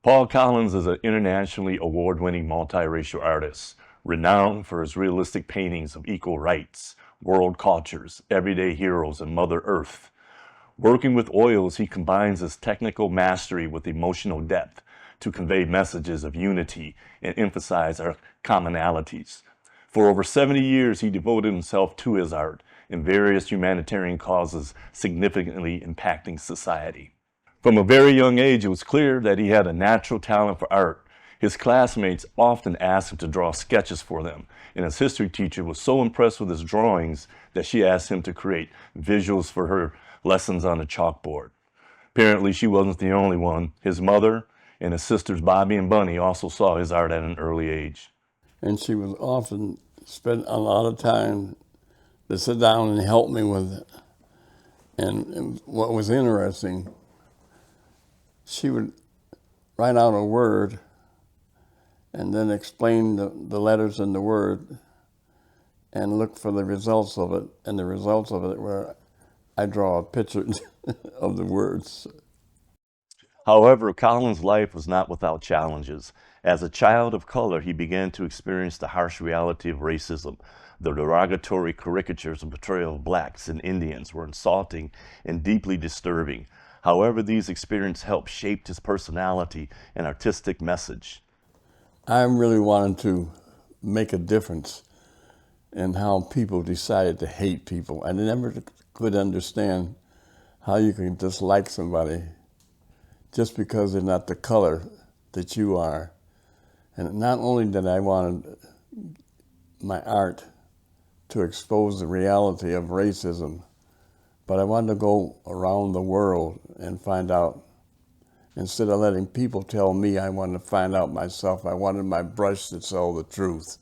Paul Collins is an internationally award-winning multiracial artist, renowned for his realistic paintings of equal rights, world cultures, everyday heroes, and Mother Earth. Working with oils, he combines his technical mastery with emotional depth to convey messages of unity and emphasize our commonalities. For over 70 years, he devoted himself to his art and various humanitarian causes significantly impacting society. From a very young age, it was clear that he had a natural talent for art. His classmates often asked him to draw sketches for them, and his history teacher was so impressed with his drawings that she asked him to create visuals for her lessons on the chalkboard. Apparently, she wasn't the only one. His mother and his sisters Bobby and Bunny also saw his art at an early age. And she would often spend a lot of time to sit down and help me with it. And what was interesting, she would write out a word and then explain the letters in the word and look for the results of it. And the results of it were, I draw a picture of the words. However, Collins' life was not without challenges. As a child of color, he began to experience the harsh reality of racism. The derogatory caricatures and portrayal of blacks and Indians were insulting and deeply disturbing. However, these experiences helped shape his personality and artistic message. I really wanted to make a difference in how people decided to hate people. I never could understand how you can dislike somebody just because they're not the color that you are. And not only did I want my art to expose the reality of racism, but I wanted to go around the world and find out. Instead of letting people tell me, I wanted to find out myself. I wanted my brush to tell the truth.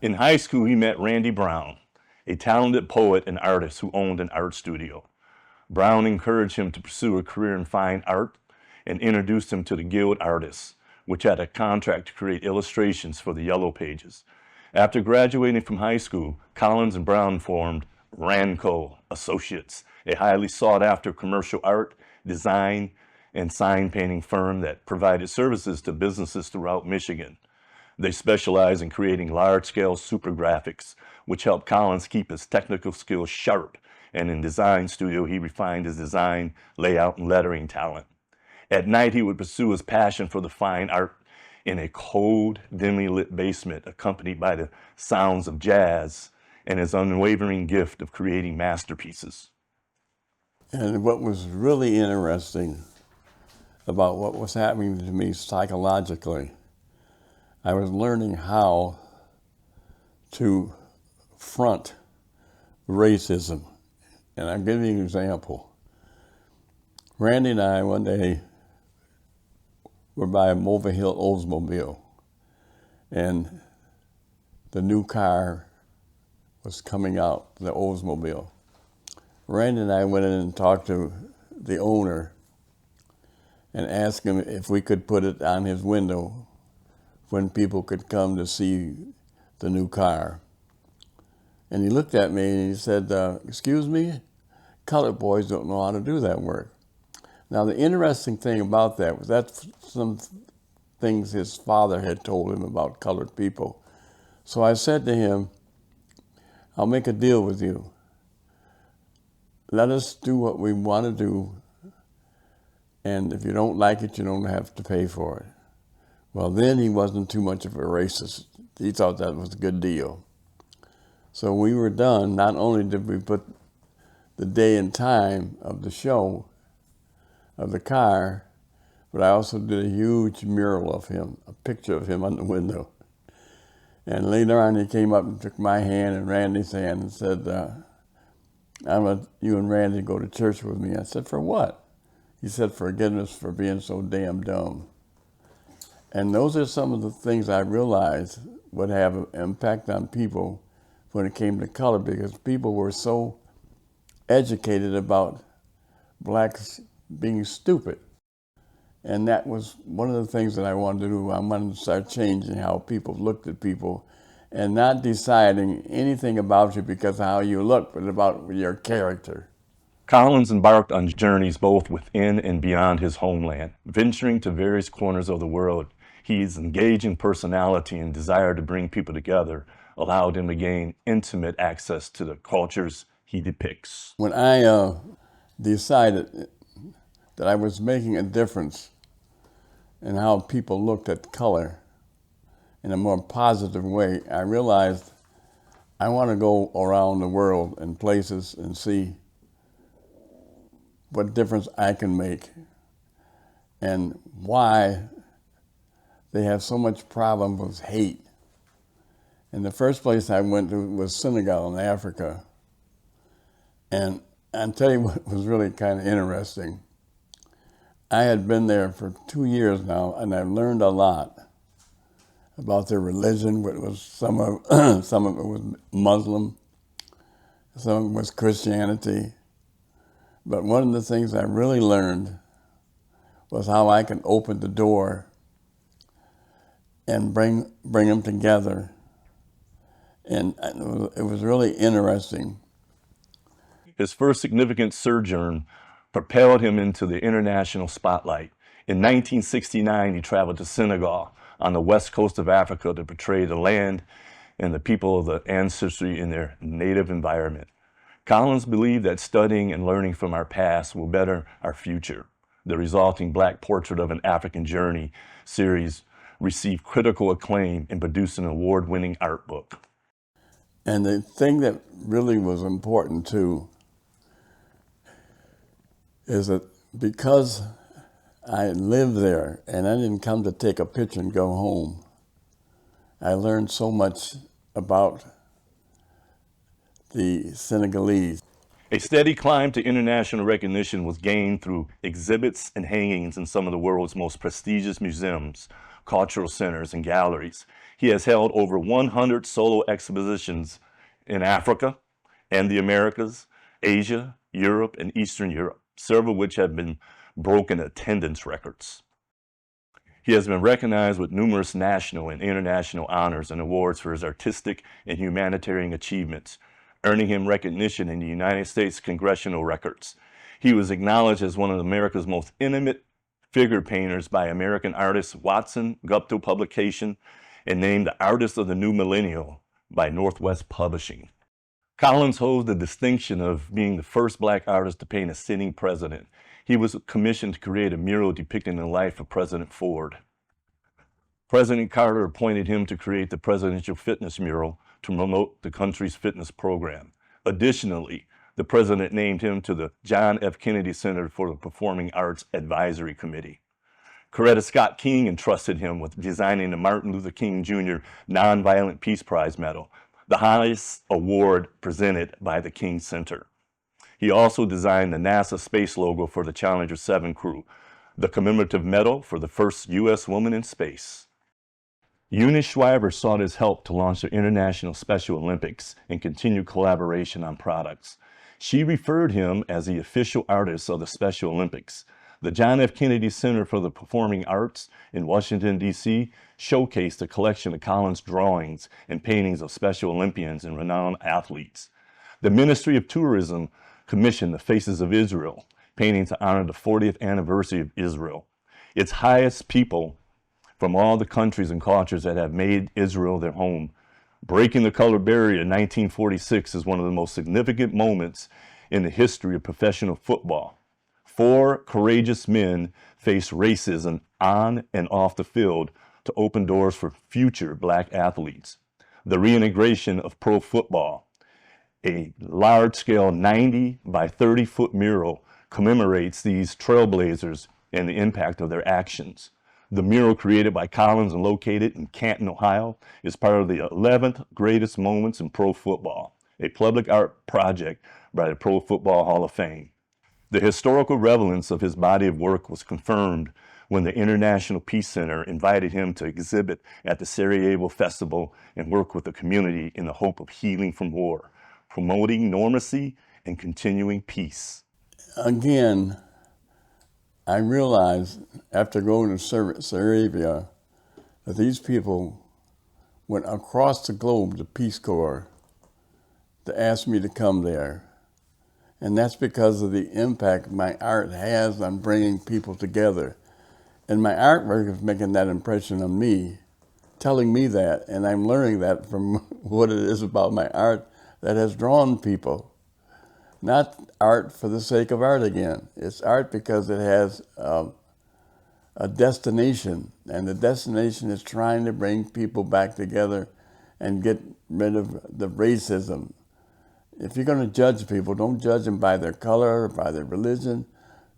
In high school, he met Randy Brown, a talented poet and artist who owned an art studio. Brown encouraged him to pursue a career in fine art and introduced him to the Guild Artists, which had a contract to create illustrations for the Yellow Pages. After graduating from high school, Collins and Brown formed Ranco Associates, a highly sought-after commercial art, design, and sign painting firm that provided services to businesses throughout Michigan. They specialize in creating large-scale super graphics, which helped Collins keep his technical skills sharp, and in design studio, he refined his design, layout, and lettering talent. At night, he would pursue his passion for the fine art in a cold, dimly lit basement, accompanied by the sounds of jazz and his unwavering gift of creating masterpieces. And what was really interesting about what was happening to me psychologically, I was learning how to front racism. And I'll give you an example. Randy and I, one day, were by a Mulva Hill Oldsmobile, and the new car was coming out, the Oldsmobile. Randy and I went in and talked to the owner and asked him if we could put it on his window when people could come to see the new car. And he looked at me and he said, excuse me, colored boys don't know how to do that work. Now, the interesting thing about that was that's some things his father had told him about colored people. So I said to him, I'll make a deal with you. Let us do what we want to do, and if you don't like it, you don't have to pay for it. Well, then he wasn't too much of a racist. He thought that was a good deal. So we were done. Not only did we put the day and time of the show, of the car, but I also did a huge mural of him, a picture of him on the window. And later on, he came up and took my hand and Randy's hand and said, I want you and Randy to go to church with me. I said, for what? He said, forgiveness for being so damn dumb. And those are some of the things I realized would have an impact on people when it came to color, because people were so educated about blacks being stupid. And that was one of the things that I wanted to do. I wanted to start changing how people looked at people and not deciding anything about you because of how you look, but about your character. Collins embarked on journeys both within and beyond his homeland, venturing to various corners of the world. His engaging personality and desire to bring people together allowed him to gain intimate access to the cultures he depicts. When I decided that I was making a difference in how people looked at color in a more positive way, I realized I want to go around the world and places and see what difference I can make and why they have so much problem with hate. And the first place I went to was Senegal in Africa. And I'll tell you what was really kind of interesting. I had been there for 2 years now, and I learned a lot about their religion. It was some of it was Muslim, some of it was Christianity. But one of the things I really learned was how I can open the door and bring them together. And it was really interesting. His first significant sojourn propelled him into the international spotlight. In 1969, he traveled to Senegal on the west coast of Africa to portray the land and the people of the ancestry in their native environment. Collins believed that studying and learning from our past will better our future. The resulting Black Portrait of an African Journey series received critical acclaim and produced an award-winning art book. And the thing that really was important too is that because I lived there and I didn't come to take a picture and go home, I learned so much about the Senegalese. A steady climb to international recognition was gained through exhibits and hangings in some of the world's most prestigious museums, cultural centers, and galleries. He has held over 100 solo expositions in Africa and the Americas, Asia, Europe, and Eastern Europe, several of which have been broken attendance records. He has been recognized with numerous national and international honors and awards for his artistic and humanitarian achievements, earning him recognition in the United States congressional records. He was acknowledged as one of America's most intimate figure painters by American artist Watson Gupta Publication and named the Artist of the New Millennium by Northwest Publishing. Collins holds the distinction of being the first Black artist to paint a sitting president. He was commissioned to create a mural depicting the life of President Ford. President Carter appointed him to create the Presidential Fitness Mural to promote the country's fitness program. Additionally, the president named him to the John F. Kennedy Center for the Performing Arts Advisory Committee. Coretta Scott King entrusted him with designing the Martin Luther King Jr. Nonviolent Peace Prize Medal, the highest award presented by the King Center. He also designed the NASA space logo for the Challenger 7 crew, the commemorative medal for the first U.S. woman in space. Eunice Shriver sought his help to launch the International Special Olympics and continue collaboration on products. She referred him as the official artist of the Special Olympics. The John F. Kennedy Center for the Performing Arts in Washington, D.C. showcased a collection of Collins' drawings and paintings of Special Olympians and renowned athletes. The Ministry of Tourism commissioned the Faces of Israel, painting to honor the 40th anniversary of Israel. Its highest people from all the countries and cultures that have made Israel their home. Breaking the color barrier in 1946 is one of the most significant moments in the history of professional football. 4 courageous men faced racism on and off the field to open doors for future Black athletes. The reintegration of pro football, a large-scale 90 by 30-foot mural commemorates these trailblazers and the impact of their actions. The mural created by Collins and located in Canton, Ohio, is part of the 11th Greatest Moments in Pro Football, a public art project by the Pro Football Hall of Fame. The historical relevance of his body of work was confirmed when the International Peace Center invited him to exhibit at the Sarajevo Festival and work with the community in the hope of healing from war, promoting normalcy and continuing peace. Again, I realized after going to Sarajevo that these people went across the globe to Peace Corps to ask me to come there. And that's because of the impact my art has on bringing people together. And my artwork is making that impression on me, telling me that, and I'm learning that from what it is about my art that has drawn people. Not art for the sake of art again. It's art because it has a destination, and the destination is trying to bring people back together and get rid of the racism. If you're going to judge people, don't judge them by their color or by their religion.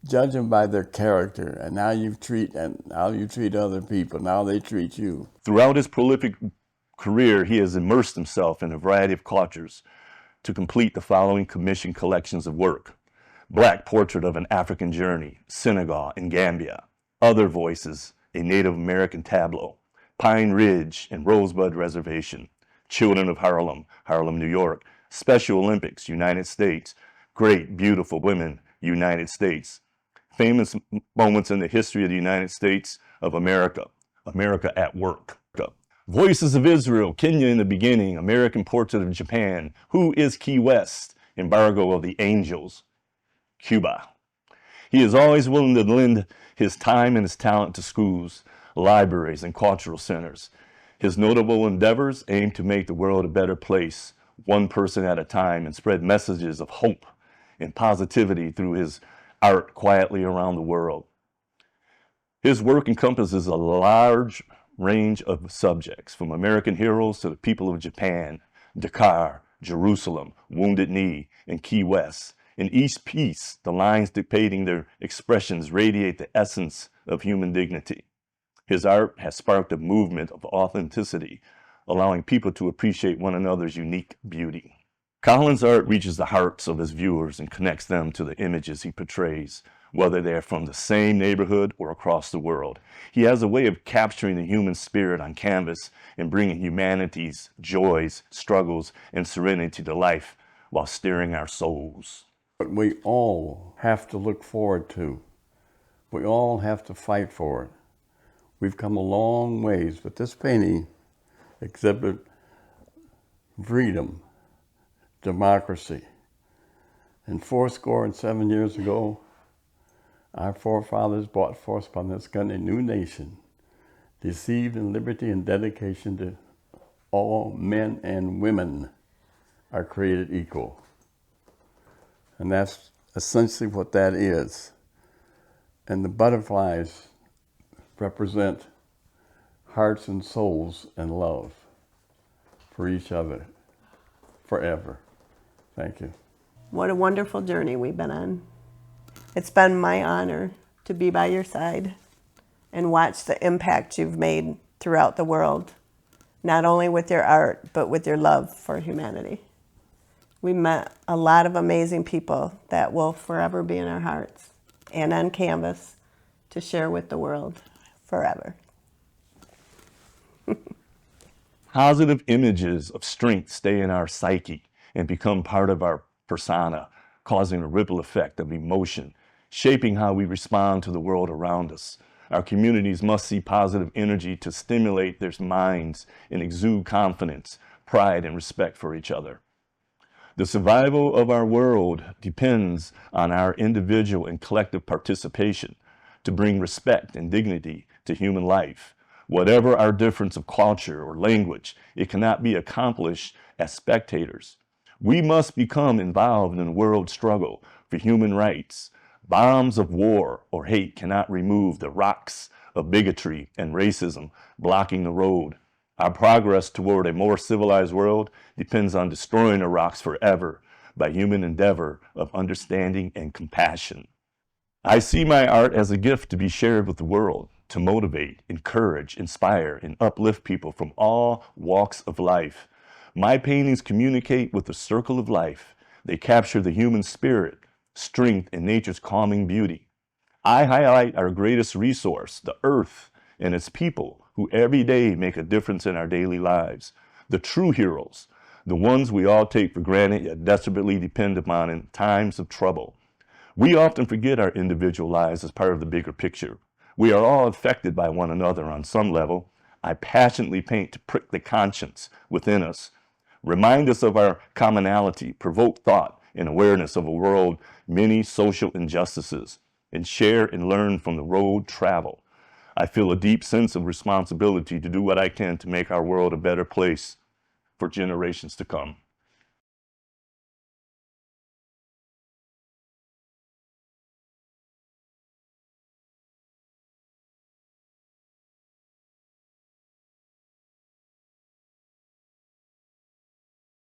Judge them by their character and how you treat other people, and how they treat you. Throughout his prolific career, he has immersed himself in a variety of cultures to complete the following commissioned collections of work: Black Portrait of an African Journey, Senegal and Gambia; Other Voices, a Native American tableau; Pine Ridge and Rosebud Reservation; Children of Harlem, Harlem, New York; Special Olympics, United States; Great Beautiful Women, United States; Famous Moments in the History of the United States of America, America at Work; Voices of Israel, Kenya in the Beginning, American Portrait of Japan, Who is Key West, Embargo of the Angels, Cuba. He is always willing to lend his time and his talent to schools, libraries, and cultural centers. His notable endeavors aim to make the world a better place, one person at a time, and spread messages of hope and positivity through his art quietly around the world. His work encompasses a large range of subjects, from American heroes to the people of Japan, Dakar, Jerusalem, Wounded Knee, and Key West. In each piece, the lines dictating their expressions radiate the essence of human dignity. His art has sparked a movement of authenticity, allowing people to appreciate one another's unique beauty. Collins' art reaches the hearts of his viewers and connects them to the images he portrays, whether they are from the same neighborhood or across the world. He has a way of capturing the human spirit on canvas and bringing humanity's joys, struggles, and serenity to life while stirring our souls. But we all have to look forward to. We all have to fight for it. We've come a long ways, but this painting exhibits freedom, democracy. And 7 years ago, our forefathers brought forth upon this country a new nation, deceived in liberty and dedication to all men and women are created equal. And that's essentially what that is. And the butterflies represent hearts and souls and love for each other forever. Thank you. What a wonderful journey we've been on. It's been my honor to be by your side and watch the impact you've made throughout the world, not only with your art, but with your love for humanity. We met a lot of amazing people that will forever be in our hearts and on canvas to share with the world forever. Positive images of strength stay in our psyche and become part of our persona, causing a ripple effect of emotion, shaping how we respond to the world around us. Our communities must see positive energy to stimulate their minds and exude confidence, pride, and respect for each other. The survival of our world depends on our individual and collective participation to bring respect and dignity to human life. Whatever our difference of culture or language, it cannot be accomplished as spectators. We must become involved in the world struggle for human rights. Bombs of war or hate cannot remove the rocks of bigotry and racism blocking the road. Our progress toward a more civilized world depends on destroying the rocks forever by human endeavor of understanding and compassion. I see my art as a gift to be shared with the world, to motivate, encourage, inspire, and uplift people from all walks of life. My paintings communicate with the circle of life. They capture the human spirit, strength, and nature's calming beauty. I highlight our greatest resource, the earth, and its people who every day make a difference in our daily lives. The true heroes, the ones we all take for granted yet desperately depend upon in times of trouble. We often forget our individual lives as part of the bigger picture. We are all affected by one another on some level. I passionately paint to prick the conscience within us, remind us of our commonality, provoke thought, and awareness of a world many social injustices, and share and learn from the road traveled. I feel a deep sense of responsibility to do what I can to make our world a better place for generations to come.